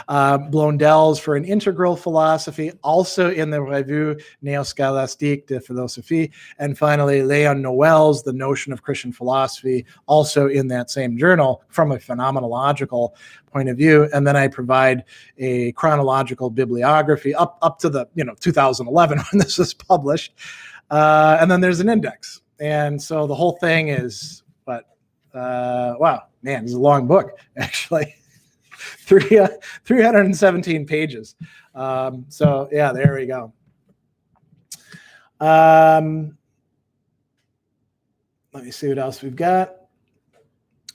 Blondel's For an Integral Philosophy, also in the Revue Néo-Scholastique de Philosophie. And finally, Léon Noël's The Notion of Christian Philosophy, also in that same journal from a phenomenological point of view. And then I provide a chronological bibliography up to the 2011 when this was published. And then there's an index. And so the whole thing is, wow, man, this is a long book, actually. 317 pages. So yeah, there we go. Let me see what else we've got.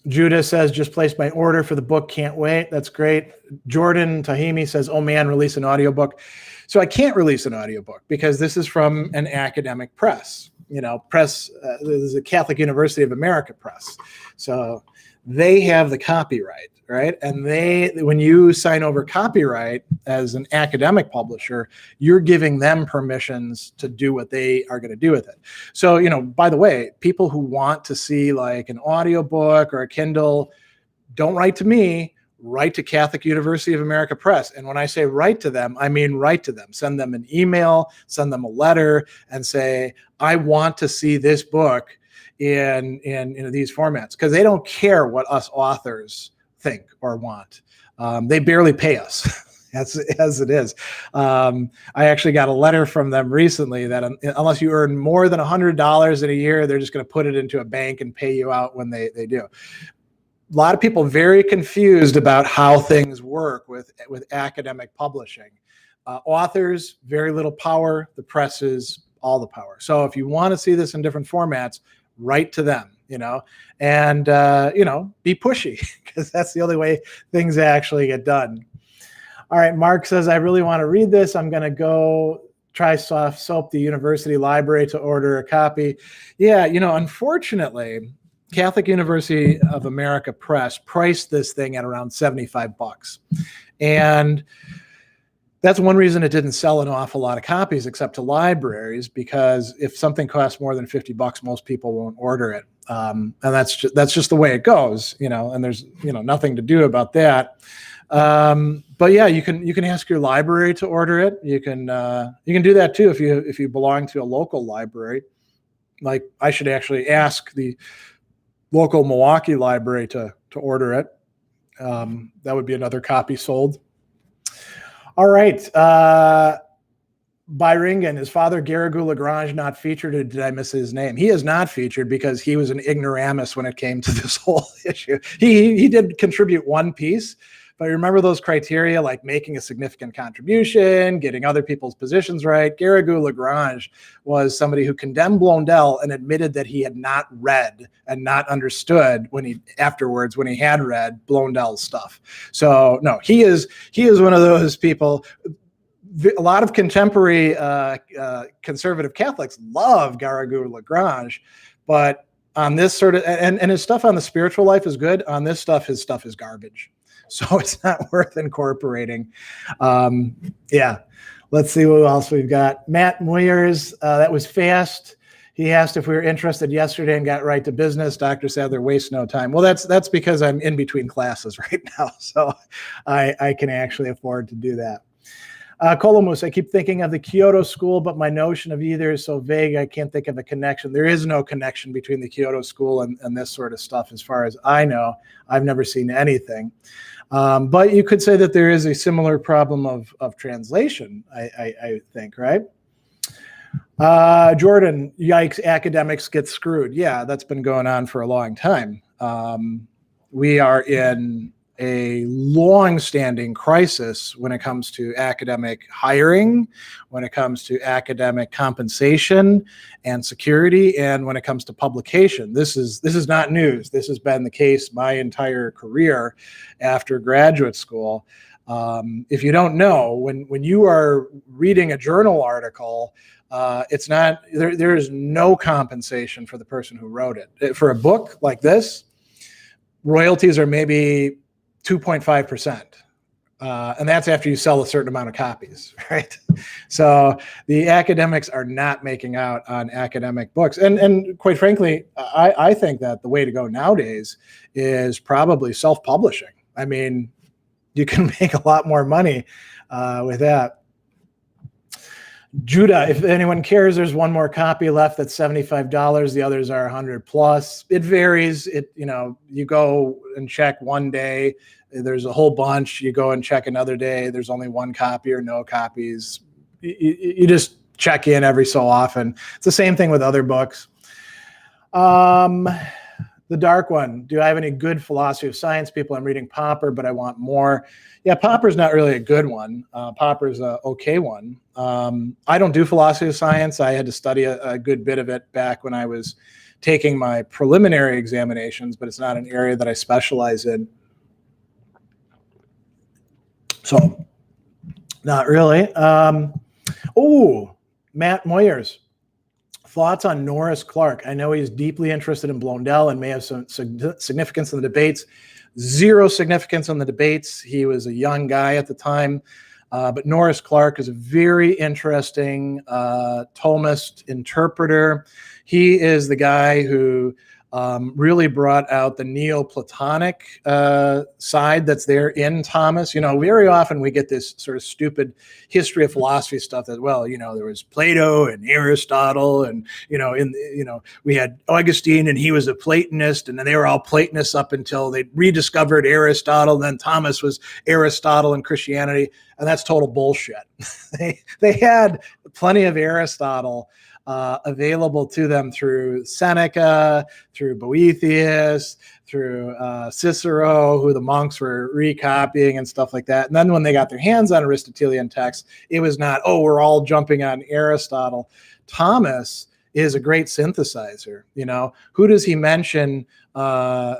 Judah says, just placed my order for the book. Can't wait. That's great. Jordan Tahimi says, oh man, release an audiobook. So I can't release an audiobook because this is from an academic press. This is a Catholic University of America press. So they have the copyright, right? And when you sign over copyright as an academic publisher, you're giving them permissions to do what they are going to do with it. So, by the way, people who want to see like an audiobook or a Kindle, don't write to me, write to Catholic University of America Press. And when I say write to them, I mean write to them. Send them an email, send them a letter, and say, I want to see this book in these formats, because they don't care what us authors think or want. They barely pay us as it is. I actually got a letter from them recently that unless you earn more than $100 in a year, they're just going to put it into a bank and pay you out when they do. A lot of people very confused about how things work with academic publishing. Authors, very little power. The press is all the power. So if you want to see this in different formats, write to them, and, be pushy, because that's the only way things actually get done. All right, Mark says, I really want to read this. I'm going to go try soap the university library to order a copy. Yeah, unfortunately, Catholic University of America Press priced this thing at around $75. And that's one reason it didn't sell an awful lot of copies except to libraries, because if something costs more than $50, most people won't order it. And that's just the way it goes, and there's, nothing to do about that. But yeah, you can ask your library to order it. You can do that too if you belong to a local library. Like, I should actually ask the local Milwaukee library to order it. That would be another copy sold. All right. Byringen, is Father Garrigou Lagrange not featured, or did I miss his name? He is not featured because he was an ignoramus when it came to this whole issue. He did contribute one piece, but remember those criteria, like making a significant contribution, getting other people's positions right. Garrigou Lagrange was somebody who condemned Blondel and admitted that he had not read and not understood when he had read Blondel's stuff. So no, he is one of those people. A lot of contemporary conservative Catholics love Garrigou Lagrange, but on this sort of, and his stuff on the spiritual life is good. On this stuff, his stuff is garbage. So it's not worth incorporating. Yeah. Let's see what else we've got. Matt Moyers, that was fast. He asked if we were interested yesterday and got right to business. Dr. Sadler wastes no time. Well, that's because I'm in between classes right now. So I can actually afford to do that. Colomus, I keep thinking of the Kyoto school, but my notion of either is so vague, I can't think of a connection. There is no connection between the Kyoto school and this sort of stuff, as far as I know. I've never seen anything. But you could say that there is a similar problem of translation, I think, right? Jordan, yikes, academics get screwed. Yeah, that's been going on for a long time. We are in a long-standing crisis when it comes to academic hiring, when it comes to academic compensation and security, and when it comes to publication. This is not news. This has been the case my entire career after graduate school. If you don't know, when you are reading a journal article, it's not there is no compensation for the person who wrote it. For a book like this, royalties are maybe 2.5%. And that's after you sell a certain amount of copies, right? So the academics are not making out on academic books. And quite frankly, I think that the way to go nowadays is probably self-publishing. I mean, you can make a lot more money with that. Judah, if anyone cares, there's one more copy left that's $75. The others are $100 plus. It varies. You go and check one day, there's a whole bunch. You go and check another day, there's only one copy or no copies. You just check in every so often. It's the same thing with other books. The dark one. Do I have any good philosophy of science people? I'm reading Popper, but I want more. Yeah, Popper's not really a good one. Popper's a okay one. I don't do philosophy of science. I had to study a good bit of it back when I was taking my preliminary examinations, but it's not an area that I specialize in. So, not really. Matt Moyers. Thoughts on Norris Clark? I know he's deeply interested in Blondel and may have some significance in the debates. Zero significance in the debates. He was a young guy at the time. But Norris Clark is a very interesting Thomist interpreter. He is the guy who really brought out the Neoplatonic side that's there in Thomas. Very often we get this sort of stupid history of philosophy stuff that, there was Plato and Aristotle, and we had Augustine and he was a Platonist, and then they were all Platonists up until they rediscovered Aristotle. Then Thomas was Aristotle in Christianity, and that's total bullshit. They had plenty of Aristotle available to them through Seneca, through Boethius, through Cicero, who the monks were recopying and stuff like that. And then when they got their hands on Aristotelian texts, it was not, we're all jumping on Aristotle. Thomas is a great synthesizer. Who does he mention? You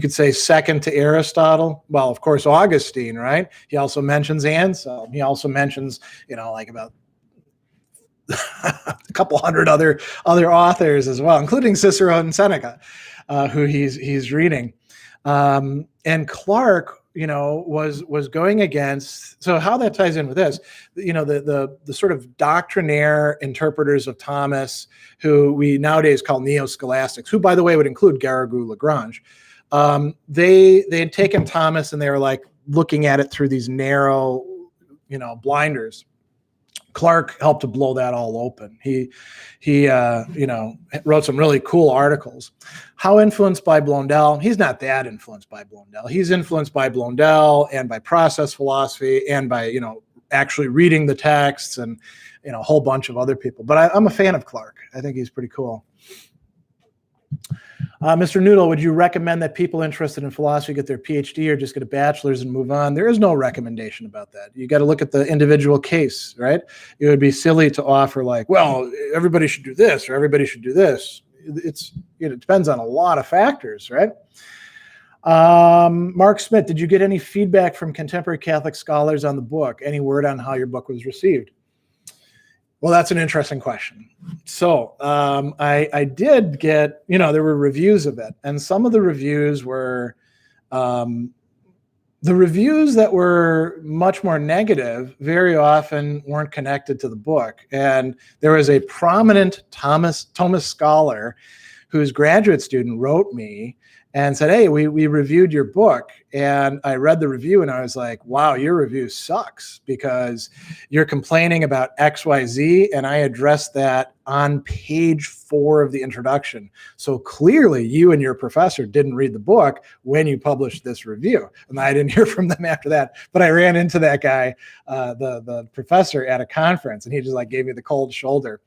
could say second to Aristotle. Well, of course, Augustine, right? He also mentions Anselm. He also mentions, about a couple hundred other authors as well, including Cicero and Seneca, who he's reading. And Clark, was going against. So how that ties in with this, the sort of doctrinaire interpreters of Thomas, who we nowadays call neo-scholastics, who, by the way, would include Garrigou Lagrange. They had taken Thomas and they were like looking at it through these narrow, blinders. Clark helped to blow that all open. He wrote some really cool articles. How influenced by Blondel? He's not that influenced by Blondel. He's influenced by Blondel and by process philosophy and by, actually reading the texts and, a whole bunch of other people. But I'm a fan of Clark. I think he's pretty cool. Mr. Noodle, would you recommend that people interested in philosophy get their PhD or just get a bachelor's and move on? There is no recommendation about that. You got to look at the individual case, right? It would be silly to offer like, well, everybody should do this or everybody should do this. It depends on a lot of factors, right? Mark Smith, did you get any feedback from contemporary Catholic scholars on the book? Any word on how your book was received? Well, that's an interesting question. So I did get, there were reviews of it, and some of the reviews were, the reviews that were much more negative very often weren't connected to the book. And there was a prominent Thomas scholar whose graduate student wrote me and said, hey, we reviewed your book. And I read the review and I was like, wow, your review sucks because you're complaining about XYZ. And I addressed that on page 4 of the introduction. So clearly you and your professor didn't read the book when you published this review. And I didn't hear from them after that. But I ran into that guy, the professor at a conference, and he just gave me the cold shoulder.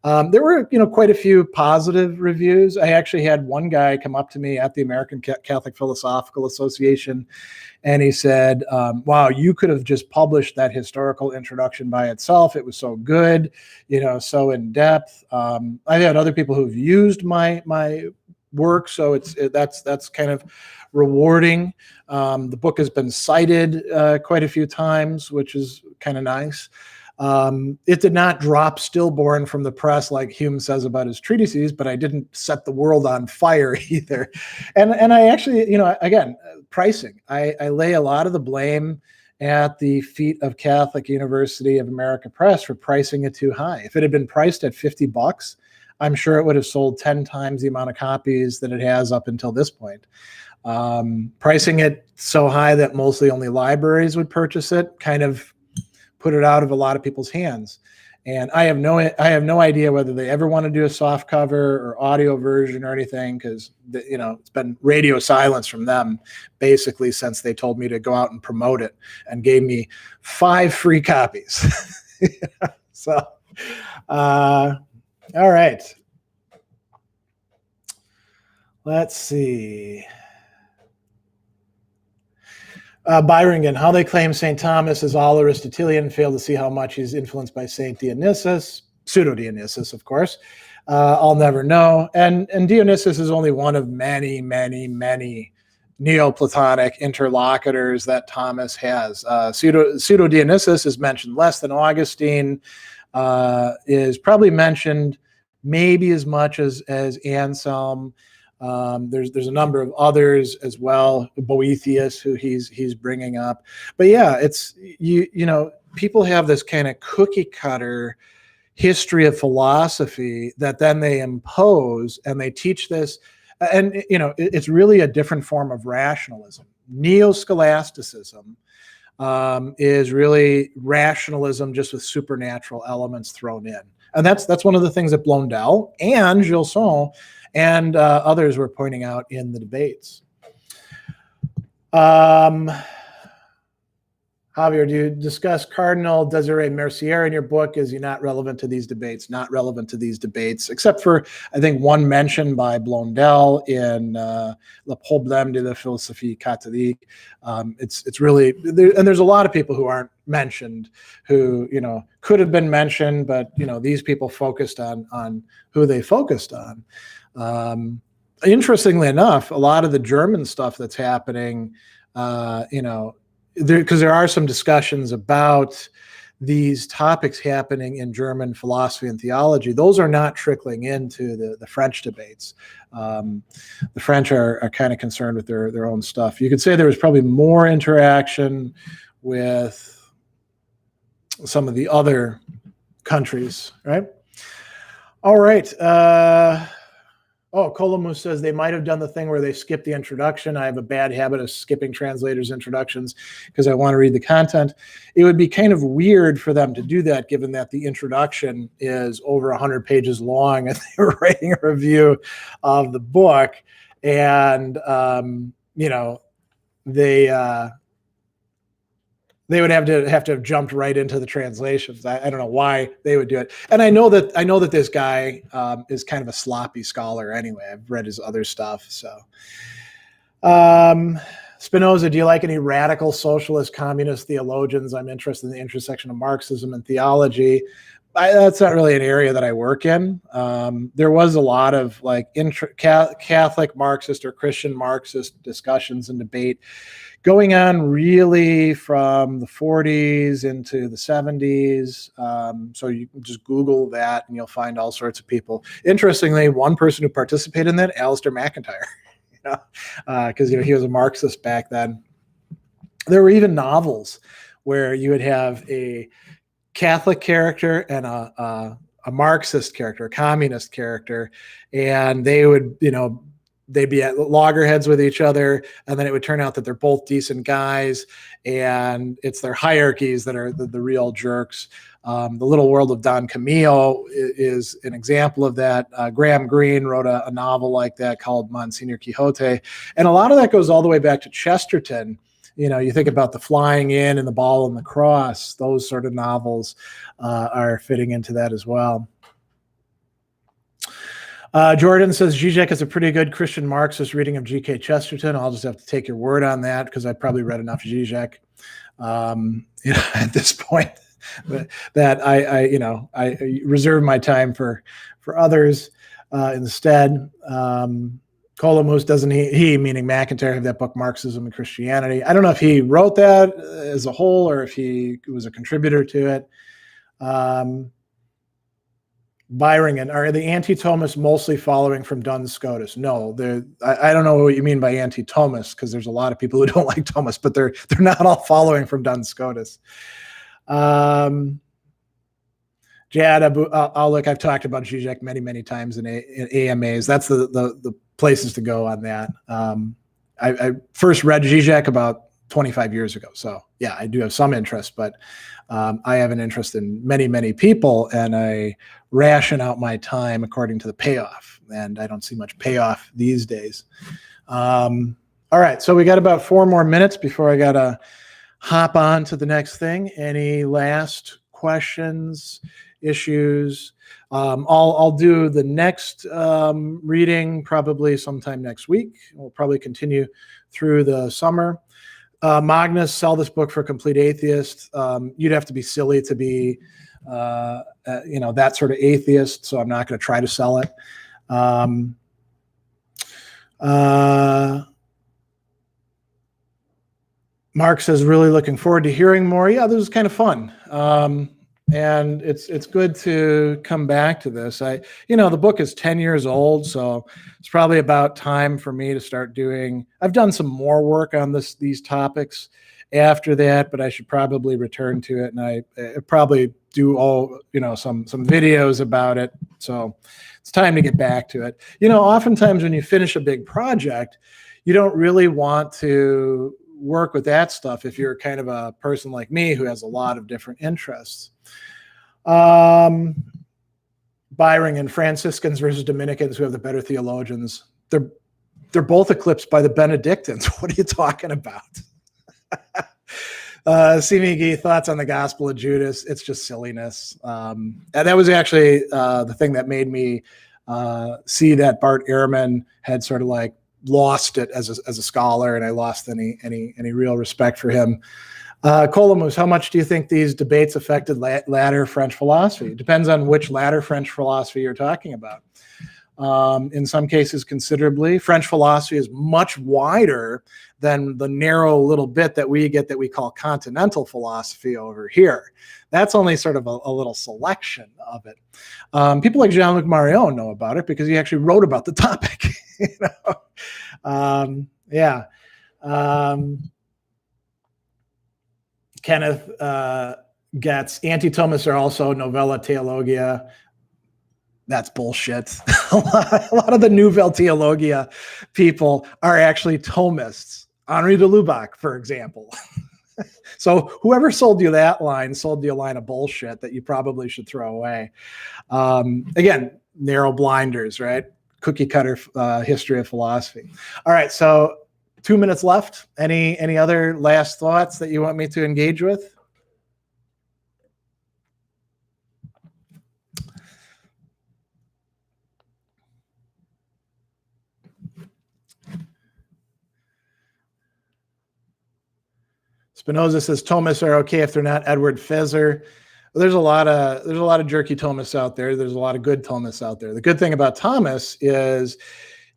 There were, quite a few positive reviews. I actually had one guy come up to me at the American Catholic Philosophical Association, and he said, wow, you could have just published that historical introduction by itself. It was so good, so in depth. I've had other people who've used my work, so that's kind of rewarding. The book has been cited quite a few times, which is kind of nice. It did not drop stillborn from the press like Hume says about his treatises, but I didn't set the world on fire either. And I actually, again, pricing. I lay a lot of the blame at the feet of Catholic University of America Press for pricing it too high. If it had been priced at $50, I'm sure it would have sold 10 times the amount of copies that it has up until this point. Pricing it so high that mostly only libraries would purchase it kind of put it out of a lot of people's hands. And I have no idea whether they ever want to do a soft cover or audio version or anything, because it's been radio silence from them basically since they told me to go out and promote it and gave me 5 free copies. So, all right. Let's see. Byringen, how they claim St. Thomas is all Aristotelian, fail to see how much he's influenced by St. Dionysius, pseudo-Dionysius, of course. I'll never know. And Dionysius is only one of many, many, many Neoplatonic interlocutors that Thomas has. Pseudo-Dionysius is mentioned less than Augustine, is probably mentioned maybe as much as Anselm. There's a number of others as well, Boethius, who he's bringing up. But yeah, it's people have this kind of cookie cutter history of philosophy that then they impose and they teach this, and it's really a different form of rationalism. Neo-scholasticism is really rationalism just with supernatural elements thrown in, and that's one of the things that Blondel and Gilson and others were pointing out in the debates. Javier, do you discuss Cardinal Desiree Mercier in your book? Is he not relevant to these debates? Not relevant to these debates, except for, I think, one mention by Blondel in Le Problème de la Philosophie Catholique. It's really, and there's a lot of people who aren't mentioned who, could have been mentioned, but, these people focused on who they focused on. Interestingly enough, a lot of the German stuff that's happening, because there are some discussions about these topics happening in German philosophy and theology. Those are not trickling into the French debates. The French are kind of concerned with their own stuff. You could say there was probably more interaction with some of the other countries, right? All right. Oh, Kolomus says they might have done the thing where they skip the introduction. I have a bad habit of skipping translators' introductions because I want to read the content. It would be kind of weird for them to do that, given that the introduction is over 100 pages long and they were writing a review of the book. And, they would have to have jumped right into the translations. I don't know why they would do it. And I know that this guy is kind of a sloppy scholar anyway. I've read his other stuff. So, Spinoza, do you like any radical socialist communist theologians? I'm interested in the intersection of Marxism and theology. That's not really an area that I work in. There was a lot of like Catholic Marxist or Christian Marxist discussions and debate going on really from the 40s into the 70s. So you can just Google that and you'll find all sorts of people. Interestingly, one person who participated in that, Alistair McIntyre, because he was a Marxist back then. There were even novels where you would have a Catholic character and a Marxist character, a communist character, and they would, they'd be at loggerheads with each other, and then it would turn out that they're both decent guys, and it's their hierarchies that are the real jerks. The Little World of Don Camillo is an example of that. Graham Greene wrote a novel like that called Monsignor Quixote, and a lot of that goes all the way back to Chesterton. You think about the Flying In and the Ball and the Cross, those sort of novels are fitting into that as well. Jordan says Zizek is a pretty good Christian Marxist reading of G.K. Chesterton. I'll just have to take your word on that because I've probably read enough Zizek at this point that I reserve my time for others instead. Colomus, doesn't he, meaning McIntyre, have that book, Marxism and Christianity? I don't know if he wrote that as a whole or if he was a contributor to it. Byringen, are the anti-Thomists mostly following from Duns Scotus? No, I don't know what you mean by anti-Thomists because there's a lot of people who don't like Thomists, but they're not all following from Duns Scotus. Jad, look, I've talked about Zizek many times in AMAs. That's the places to go on that. I first read Zizek about 25 years ago. So yeah, I do have some interest, but I have an interest in many people, and I ration out my time according to the payoff, and I don't see much payoff these days. All right, so we got about 4 more minutes before I got to hop on to the next thing. Any last questions, issues? I'll do the next reading probably sometime next week. We'll probably continue through the summer. Magnus, sell this book for a complete atheist. You'd have to be silly to be, that sort of atheist. So I'm not going to try to sell it. Mark says, really looking forward to hearing more. Yeah, this was kind of fun. And it's good to come back to this. The book is 10 years old, so it's probably about time for me to start doing. I've done some more work on these topics after that, but I should probably return to it, and I probably do some videos about it. So it's time to get back to it. Oftentimes when you finish a big project, you don't really want to work with that stuff if you're kind of a person like me who has a lot of different interests. Byron and Franciscans versus Dominicans, who have the better theologians. They're both eclipsed by the Benedictines. What are you talking about? CMG, thoughts on the Gospel of Judas? It's just silliness. And that was actually the thing that made me see that Bart Ehrman had sort of like lost it as a scholar, and I lost any real respect for him. Colomus, how much do you think these debates affected latter French philosophy? It depends on which latter French philosophy you're talking about. In some cases, considerably. French philosophy is much wider than the narrow little bit that we get that we call continental philosophy over here. That's only sort of a little selection of it. People like Jean-Luc Marion know about it because he actually wrote about the topic. Kenneth Getz, anti-Thomists are also novella theologia. That's bullshit. A lot of the Nouvelle Theologia people are actually Thomists. Henri de Lubac, for example. So whoever sold you that line sold you a line of bullshit that you probably should throw away. Again, narrow blinders, right? Cookie cutter history of philosophy. All right, so 2 minutes left. Any other last thoughts that you want me to engage with? Spinoza says Thomists are okay if they're not Edward Feser. There's a lot of jerky Thomists out there. There's a lot of good Thomists out there. The good thing about Thomas is,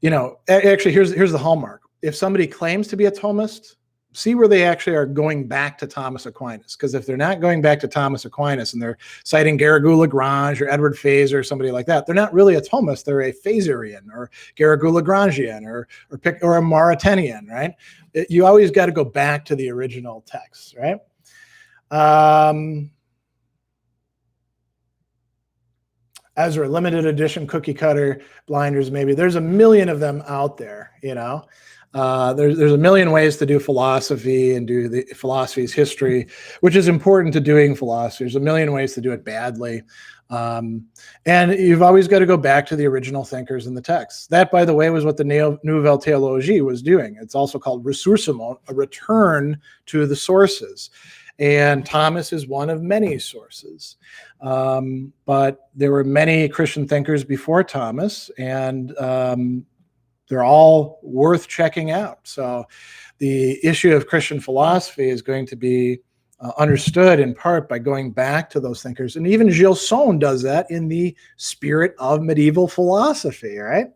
actually here's the hallmark. If somebody claims to be a Thomist, see where they actually are going back to Thomas Aquinas. Because if they're not going back to Thomas Aquinas and they're citing Garrigou-Lagrange or Edward Feser or somebody like that, they're not really a Thomist. They're a Feserian or Garrigou-Lagrangian or a Mauritanian, right? You always got to go back to the original text, right? Ezra, limited edition cookie cutter blinders, maybe. There's a million of them out there, there's a million ways to do philosophy and do the philosophy's history, which is important to doing philosophy. There's a million ways to do it badly. And you've always got to go back to the original thinkers in the text. That, by the way, was what the Nouvelle Theologie was doing. It's also called ressourcement, a return to the sources. And Thomas is one of many sources. But there were many Christian thinkers before Thomas, and they're all worth checking out. So the issue of Christian philosophy is going to be understood in part by going back to those thinkers. And even Gilles Sonne does that in the spirit of medieval philosophy, right?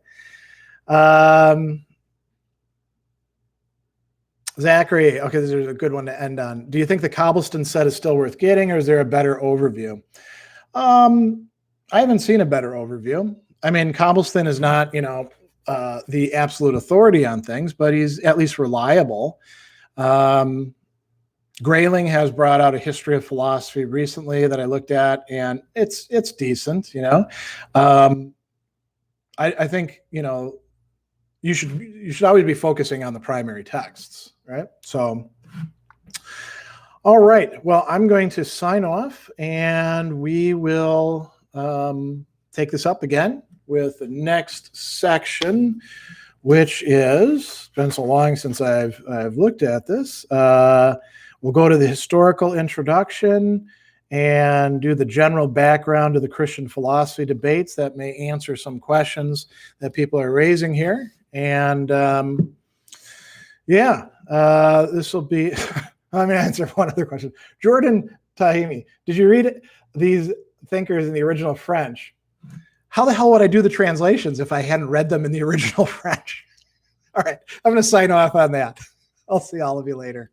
Zachary, okay, this is a good one to end on. Do you think the Cobblestone set is still worth getting, or is there a better overview? I haven't seen a better overview. I mean, Cobblestone is not, the absolute authority on things, but he's at least reliable. Grayling has brought out a history of philosophy recently that I looked at, and it's decent, I think, you should always be focusing on the primary texts, right? So, all right. Well, I'm going to sign off, and we will take this up again with the next section, which is, it's been so long since I've looked at this. We'll go to the historical introduction and do the general background to the Christian philosophy debates that may answer some questions that people are raising here. And this will be, let me answer one other question. Jordan Tahimi, did you read these thinkers in the original French? How the hell would I do the translations if I hadn't read them in the original French? All right, I'm going to sign off on that. I'll see all of you later.